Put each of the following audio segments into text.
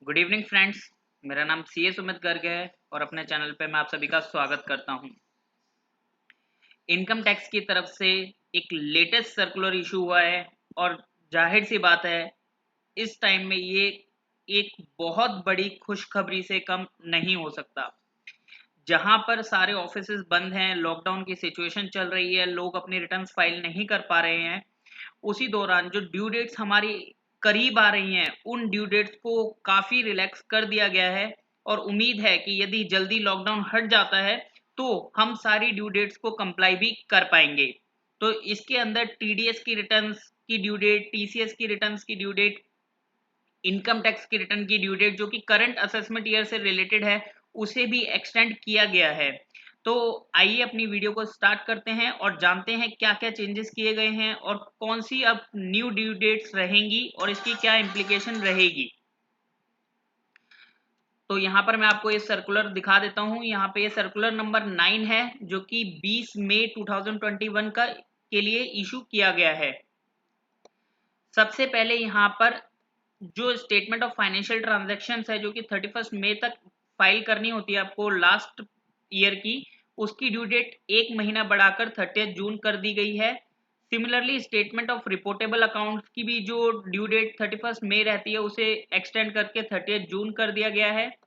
Good evening friends. मेरा नाम सी ए सुमित गर्ग है और अपने चैनल पे मैं आप सभी का स्वागत करता हूं। इनकम टैक्स की तरफ से एक लेटेस्ट सर्कुलर इशू हुआ है और जाहिर सी बात है इस टाइम में ये एक बहुत बड़ी खुशखबरी से कम नहीं हो सकता। जहां पर सारे ऑफिसेज बंद हैं, लॉकडाउन की सिचुएशन चल रही है, लोग अपनी रिटर्न्स फाइल नहीं कर पा रहे हैं, उसी दौरान जो ड्यू डेट्स हमारी करीब आ रही हैं उन ड्यू डेट्स को काफ़ी रिलैक्स कर दिया गया है और उम्मीद है कि यदि जल्दी लॉकडाउन हट जाता है तो हम सारी ड्यू डेट्स को कंप्लाई भी कर पाएंगे। तो इसके अंदर टीडीएस की रिटर्न्स की ड्यू डेट, टीसीएस की रिटर्न्स की ड्यू डेट, इनकम टैक्स की रिटर्न की ड्यू डेट जो कि करंट असेसमेंट ईयर से रिलेटेड है उसे भी एक्सटेंड किया गया है। तो आइए अपनी वीडियो को स्टार्ट करते हैं और जानते हैं क्या क्या चेंजेस किए गए हैं और कौन सी अब न्यू ड्यू डेट्स रहेंगी और इसकी क्या इम्प्लीकेशन रहेगी। तो यहाँ पर मैं आपको ये सर्कुलर दिखा देता हूँ। यहाँ पे ये सर्कुलर नंबर 9 है जो कि 20 मई 2021 के लिए इशू किया गया है। सबसे पहले यहाँ पर जो स्टेटमेंट ऑफ फाइनेंशियल ट्रांजैक्शंस है जो कि 31 मई तक फाइल करनी होती है आपको लास्ट ईयर की, उसकी ड्यू डेट एक महीना बढ़ाकर 30 जून कर दी गई है। Similarly statement of reportable accounts की भी जो ड्यू डेट 31 मई रहती है उसे एक्सटेंड करके 30 जून कर दिया गया है।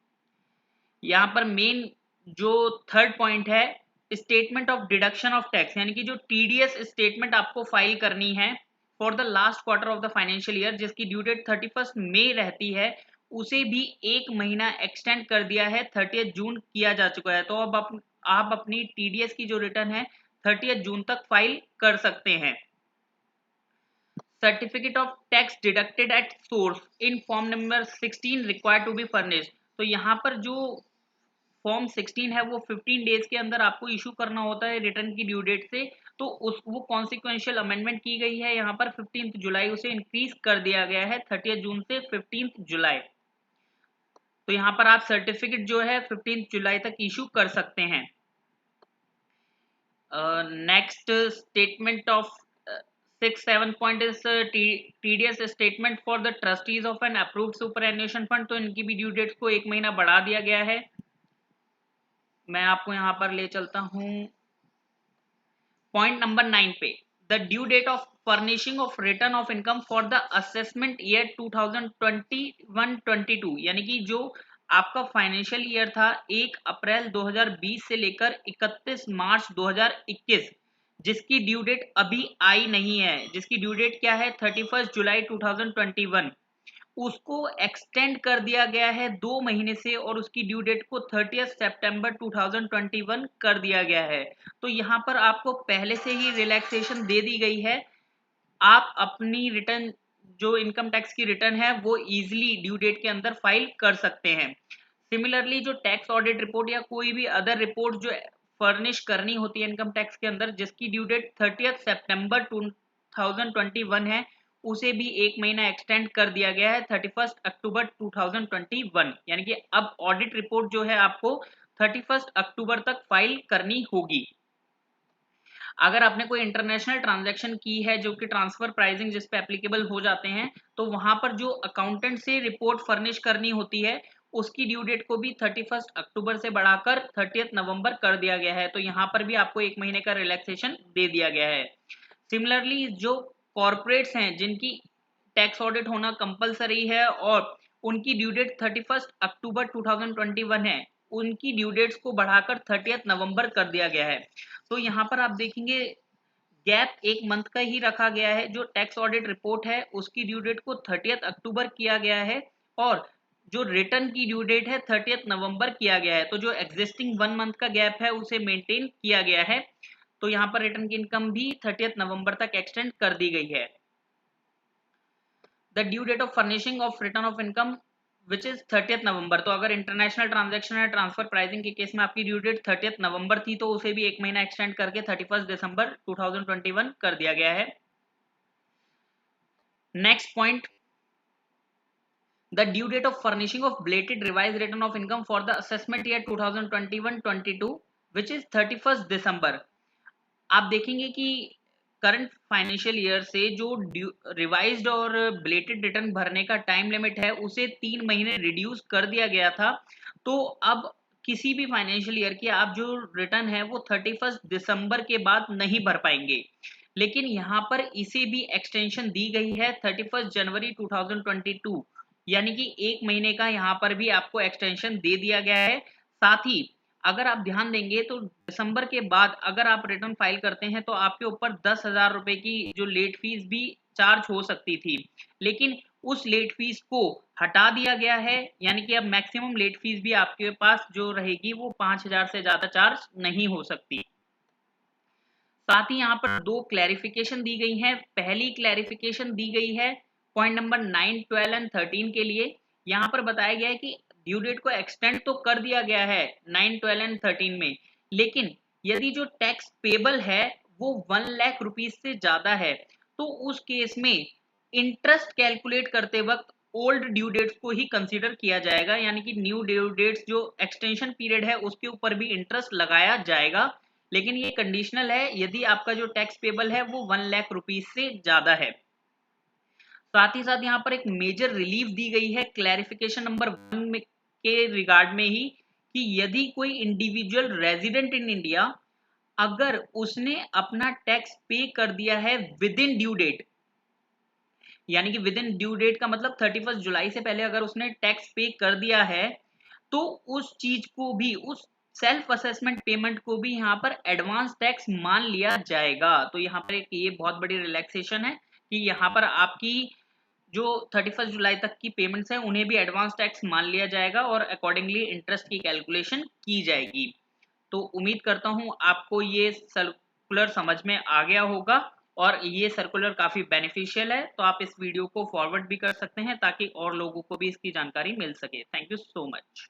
यहाँ पर मेन जो थर्ड पॉइंट है, statement of deduction of tax, यानी कि जो टीडीएस स्टेटमेंट आपको फाइल करनी है for the last quarter of the financial year जिसकी ड्यू डेट 31 मई रहती है, उसे भी एक महीना एक्सटेंड कर दिया है, 30 जून किया जा चुका है। तो अब आप अपनी टीडीएस की जो रिटर्न है 30 जून तक फाइल कर सकते हैं। Certificate of tax deducted at source in form number 16 required to be furnished. तो यहाँ पर जो फॉर्म 16 है वो 15 डेज के अंदर आपको इशू करना होता है रिटर्न की ड्यू डेट से। तो उस वो कॉन्सिक्वेंशियल अमेंडमेंट की गई है, यहाँ पर 15 जुलाई उसे इंक्रीज कर दिया गया है 30 जून से 15 जुलाई। तो यहाँ पर आप सर्टिफिकेट जो है 15 जुलाई तक इशू कर सकते हैं। Next statement of 6-7 point is TDS statement for the trustees of an approved superannuation fund. तो इनकी भी ड्यू डेट्स को एक महीना बढ़ा दिया गया है। मैं आपको यहाँ पर ले चलता हूँ पॉइंट नंबर 9 पे, the due date of furnishing of return of income for the assessment year 2021-22, यानी कि जो आपका फाइनेंशियल ईयर था 1 अप्रैल 2020 से लेकर 31 मार्च 2021, जिसकी ड्यू डेट अभी आई नहीं है, जिसकी ड्यू डेट क्या है 31 जुलाई 2021, उसको एक्सटेंड कर दिया गया है 2 महीने से और उसकी ड्यू डेट को 30 सितंबर 2021 कर दिया गया है। तो यहाँ पर आपको पहले से ही रिलैक्सेशन दे दी गई है। आप अपनी रिटर्न जो इनकम टैक्स की रिटर्न है वो इजीली ड्यू डेट के अंदर फाइल कर सकते हैं। सिमिलरली जो टैक्स ऑडिट रिपोर्ट या कोई भी अदर रिपोर्ट जो फर्निश करनी होती है इनकम टैक्स के अंदर जिसकी ड्यू डेट 30 सितंबर 2021 है, उसे भी एक महीना एक्सटेंड कर दिया गया है 31 अक्टूबर 2021, यानी कि अब ऑडिट रिपोर्ट जो है आपको 31 अक्टूबर तक फाइल करनी होगी। अगर आपने कोई इंटरनेशनल ट्रांजैक्शन की है जो कि ट्रांसफर प्राइसिंग जिस पे एप्लीकेबल हो जाते हैं, तो वहां पर जो अकाउंटेंट से रिपोर्ट फर्निश करनी होती है उसकी ड्यू डेट को भी 31 अक्टूबर से बढ़ाकर 30 नवंबर कर दिया गया है। तो यहाँ पर भी आपको एक महीने का रिलैक्सेशन दे दिया गया है। सिमिलरली जो कॉरपोरेट्स हैं जिनकी टैक्स ऑडिट होना कंपलसरी है और उनकी ड्यू डेट 31 अक्टूबर 2021 है, उनकी ड्यू डेट्स को बढ़ाकर 30 नवंबर कर दिया गया है। तो यहाँ पर आप देखेंगे गैप एक मंथ का ही रखा गया है। जो टैक्स ऑडिट रिपोर्ट है उसकी ड्यू डेट को 30 अक्टूबर किया गया है और जो रिटर्न की ड्यू डेट है 30 नवंबर किया गया है। तो जो एग्जिस्टिंग 1 मंथ का गैप है उसे मेंटेन किया गया है। तो यहाँ पर रिटर्न की इनकम भी 30 नवंबर तक एक्सटेंड कर दी गई है। The due date of furnishing of return of income which is 30 November. तो अगर इंटरनेशनल ट्रांजैक्शन है ट्रांसफर प्राइसिंग के केस में आपकी ड्यू डेट 30 नवंबर थी तो उसे भी एक महीना एक्सटेंड करके 31 दिसंबर 2021 कर दिया गया है। Next point, the due date of furnishing of belated revised return of income for the assessment year 2021-22 which is 31 दिसंबर। आप देखेंगे कि करंट फाइनेंशियल ईयर से जो रिवाइज्ड और बिलेटेड रिटर्न भरने का टाइम लिमिट है उसे 3 महीने रिड्यूस कर दिया गया था। तो अब किसी भी फाइनेंशियल ईयर की आप जो रिटर्न है वो 31 दिसंबर के बाद नहीं भर पाएंगे, लेकिन यहाँ पर इसे भी एक्सटेंशन दी गई है 31 जनवरी 2022, यानी कि 1 महीने का यहाँ पर भी आपको एक्सटेंशन दे दिया गया है। साथ ही अगर आप ध्यान देंगे तो दिसंबर के बाद अगर आप रिटर्न फाइल करते हैं तो आपके ऊपर 10,000 रुपए की जो लेट फीस भी चार्ज हो सकती थी, लेकिन उस लेट फीस को हटा दिया गया है, यानी कि अब मैक्सिमम लेट फीस भी आपके पास जो रहेगी वो 5,000 से ज्यादा चार्ज नहीं हो सकती। साथ ही यहाँ पर 2 क्लैरिफिकेशन दी गई हैं। पहली क्लैरिफिकेशन दी गई है पॉइंट नंबर 9, 12 एंड 13 के लिए। यहाँ पर बताया गया है कि ड्यू डेट को एक्सटेंड तो कर दिया गया है 9, 12 एंड 13 में, लेकिन यदि जो टैक्स पेबल है वो 1 लाख रुपीज से ज्यादा है तो उस केस में इंटरेस्ट कैलकुलेट करते वक्त ओल्ड ड्यू डेट्स को ही कंसीडर किया जाएगा, यानी कि न्यू ड्यू डेट्स जो एक्सटेंशन पीरियड है उसके ऊपर भी इंटरेस्ट लगाया जाएगा, लेकिन ये कंडीशनल है यदि आपका जो टैक्स पेबल है वो 1 लाख रुपीज से ज्यादा है। साथ ही साथ यहाँ पर एक मेजर रिलीफ दी गई है क्लैरिफिकेशन नंबर 1 के रिगार्ड में ही, कि यदि कोई इंडिविजुअल रेजिडेंट इन इंडिया अगर उसने अपना टैक्स पे कर दिया है विद इन ड्यू डेट, यानी कि विद इन ड्यू डेट का मतलब 31 जुलाई से पहले अगर उसने टैक्स पे कर दिया है तो उस चीज को भी, उस सेल्फ असेसमेंट पेमेंट को भी यहाँ पर एडवांस टैक्स मान लिया जाएगा। तो यहाँ पर एक ये बहुत बड़ी रिलैक्सेशन है कि यहाँ पर आपकी जो 31 जुलाई तक की पेमेंट्स हैं उन्हें भी एडवांस टैक्स मान लिया जाएगा और अकॉर्डिंगली इंटरेस्ट की कैलकुलेशन की जाएगी। तो उम्मीद करता हूं आपको ये सर्कुलर समझ में आ गया होगा और ये सर्कुलर काफी बेनिफिशियल है, तो आप इस वीडियो को फॉरवर्ड भी कर सकते हैं ताकि और लोगों को भी इसकी जानकारी मिल सके। Thank you so much.